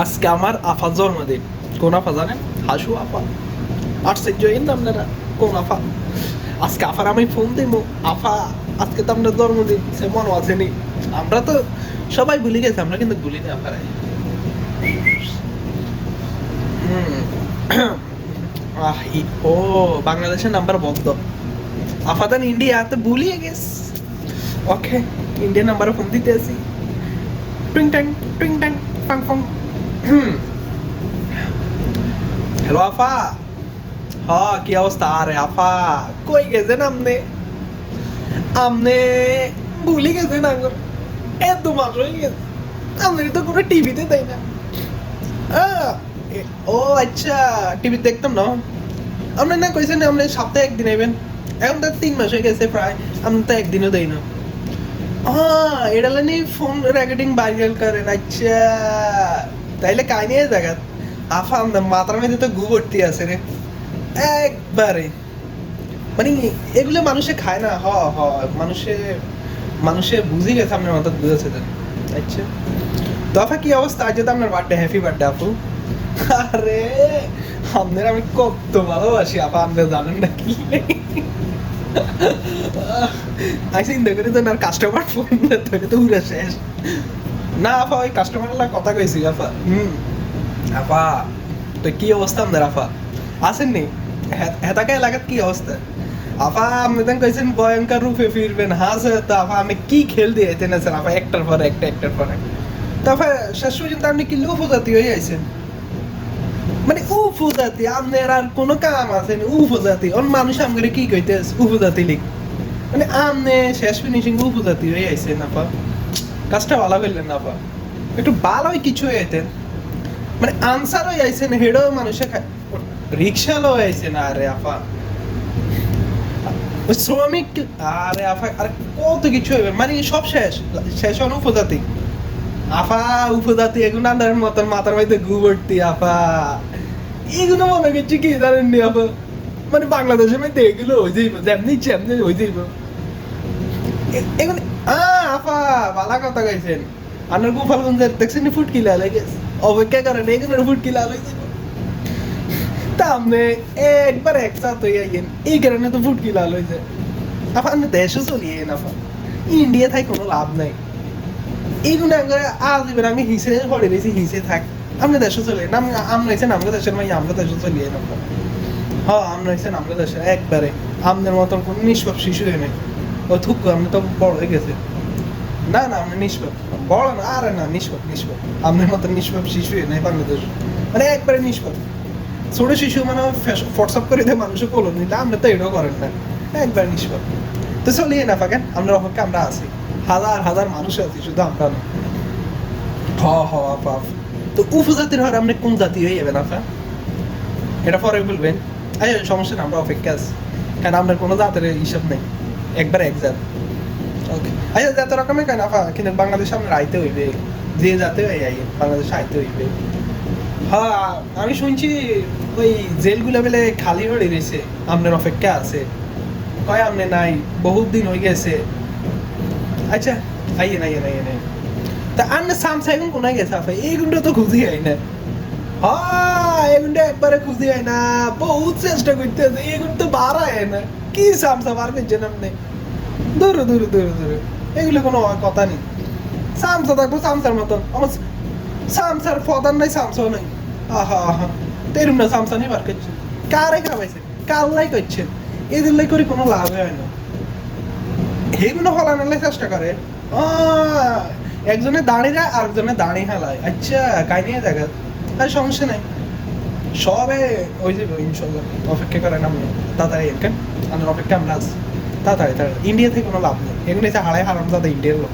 আজকে আমার আফার জন্মদিন। কোন আফা জানেন? হাসু আফা। আশ্চর্য আপনারা, কোন আফা? আজকে আফার আমি ফোন দিব, আফা আজকে তো আপনার জন্মদিন, সে মনে আছেনি? আমরা তো সবাই ভুলে গেছি, আমরা কিন্তু ভুলি না আফারে। ও বাংলাদেশের নাম্বার বন্ধ, আফাদান ইন্ডিয়াতে ভুলিয়ে গেছ। ওকে, ইন্ডিয়ান নাম্বারে ফোন দিতে আসি। টুইং ট্যাং টুইং ট্যাং ফাং ফং। হ্যালো আফা। হ্যাঁ, কি অবস্থা? আরে আফা কই গেছেন আপনি? আপনি ভুলে গেছেন আঙ্গুর, এত মাস হয়ে গেছে, আপনি তো কোনো টিভিতে দেয় না। ও আচ্ছা, টিভি দেখতাম না। আপনি না কইছেন আপনি সপ্তাহে একদিন আইবেন, এখন তো 3 মাস হয়ে গেছে প্রায়, আমি তো একদিনও দেই না। হ্যাঁ, এটা নি ফোন রেকর্ডিং ভাইরাল করেন। আচ্ছা, তাইলে কাহিনী জায়গা আফা আমাদের মাথার মধ্যে তো গু ভর্তি আছে রে একবারে। মানে এগুলো মানুষে খায় না। মানুষে মানুষে বুঝে গেছে, আপনার মাথা বুঝেছে। আচ্ছা, তো আফা কি অবস্থা? আজ তো আপনার বার্থডে, হ্যাপি বার্থডে আপু। আরে আপনার আমি কত ভালোবাসি আপা, আপনি জানেন না কি? আমি চিন্তা করি তো, আর কাস্টমার ফোন ধরে তো উড়ে শেষ। না আপা, ওই কাস্টমারের কথা কইছি আপা। আপা তো কি অবস্থা আপনার আপা? আসেননি? হেতাকে এলাকার কি অবস্থা? আপা আপনি তো কইছেন ভয়ঙ্কর রূপে ফিরবেন, হাসে তো আপা আপনি কি খেল দিয়ে এনেছেন আপা, একটার পর একটা একটার পর একটা। তারপর শেষ পর্যন্ত আপনি কি উপজাতি হয়ে আইছেন? মানে উপজাতি আপনার আর কোনো কাম আছে? উপজাতি অন মানুষ আমাকে কি কইতে উপজাতি লিখ, মানে আপনি শেষ ফিনিশিং উপজাতি হয়ে আইছেন আপা। কাজটা ভালো করলেন না আপা, একটু ভালোই কিছু হইতেন। মানে আনসার হয়ে আইছেন, হেডও মানুষে রিক্সা হয়ে আইছেন। আরে আপা শ্রমিক, আরে আপা আরে কত কিছু হইবে, মানে সব শেষ শেষ হন উপজাতি। আপা উপজাতি এগুলো আন্ডার মতন মাথার মধ্যে গুবর্তি আপা, এগুলো মনে করছি কি জানেননি আপা, মানে বাংলাদেশের মধ্যে এগুলো হয়ে যাইব, যেমনি যেমনি হয়ে যাইব এগুলো। আপা ভালো কথা কইছেন। আপনার গোপালগঞ্জের দেখছেন ফুটকি লাল হয়ে গেছে, অপেক্ষা করেন এগুলোর ফুটকি লাল হয়ে যাবে। তা আপনি একবার একসাথ হয়ে আইয়েন, এই কারণে তো ফুটকি লাল হয়ে যায়। আপা আপনি দেশও চলিয়ে আপা, ইন্ডিয়া থাই কোনো লাভ নাই। এইগুলো আজীবন আমি হিসে পড়ে রয়েছি, হিসে থাক। আপনি দেশে চলে না, আমরা হয়েছেন আমরা দেশের মাই, আমরা দেশে চলিয়ে না। হ্যাঁ, আমরা হয়েছেন আমরা দেশের একবারে। আপনার মতন কোন নিষ্পাপ শিশু হয়ে নেই। ও থুক, আপনি তো বড় হয়ে গেছে। না না, আপনি নিষ্পাপ বড় না, আরে না, নিষ্পাপ নিষ্পাপ। আপনার মতন নিষ্পাপ শিশু হয়ে নেই বাংলাদেশ, মানে একবারে নিষ্পাপ। ছোট শিশু মানে হোয়াটসঅ্যাপ করে দেয় মানুষের কোলো নিতে, আপনি তো এটাও করেন না, একবার নিষ্পাপ। তো চলিয়ে না ফাঁকেন, আমরা অপেক্ষা আমরা আছি, হাজার হাজার মানুষ আছি, শুধু আমরা না। আপা তো উপজাতির হয় আপনি কোন জাতি হয়ে যাবেন আপা? এটা পরে বলবেন। আচ্ছা সমস্যা না, আমরা অপেক্ষা আছি, কারণ আপনার কোনো জাতের হিসাব নেই, একবার এক জাত। ওকে আচ্ছা, যত রকমের কেন আপা, কিন্তু বাংলাদেশে আপনার আইতে হইবে, যে জাতে হয়ে আই বাংলাদেশে আইতে হইবে। হ্যাঁ, আমি শুনছি ওই জেলগুলো বেলে খালি হয়ে রয়েছে, আপনার অপেক্ষা আছে। কয় আপনি নাই, বহুত দিন হয়ে গেছে। আচ্ছা আইয়েন আইয়েন আইয়েন আইয়েন। তা আপনি সামসা এখন কোনায় গেছে আপা? এই গুণটা তো খুঁজি হয় না। হ্যাঁ, এই গুণটা একবারে খুঁজি হয় না, বহুত চেষ্টা করতে আছে, এই গুণ তো বার হয় না। কি সামসা বার করছেন আপনি? দূরে দূরে দূরে দূরে, এগুলো কোনো কথা নেই। সামসা থাকবো সামসার মতন, আমার সামসার ফদার নাই, সামসাও নাই। আহা তেরুম না, সামসা নেই বার করছে। কারে খাওয়াইছে, কাল্লাই করছেন, এদের লাই করে কোনো লাভ হয় না। এইগুলো ফলানোর চেষ্টা করে, একজনে দাঁড়িয়ে আর একজনে দাঁড়িয়ে হালায়। আচ্ছা কাহিনী দেখা, আর সমস্যা নাই, সবে ওই যে ইনশাল্লাহ। অপেক্ষা করেন আপনি, তাড়াতাড়ি কেন, আমার অপেক্ষা আমরা আছি। তাড়াতাড়ি তাড়াতাড়ি, ইন্ডিয়া থেকে কোনো লাভ নেই, এগুলো হারায় হারাম দাদা ইন্ডিয়ার লোক।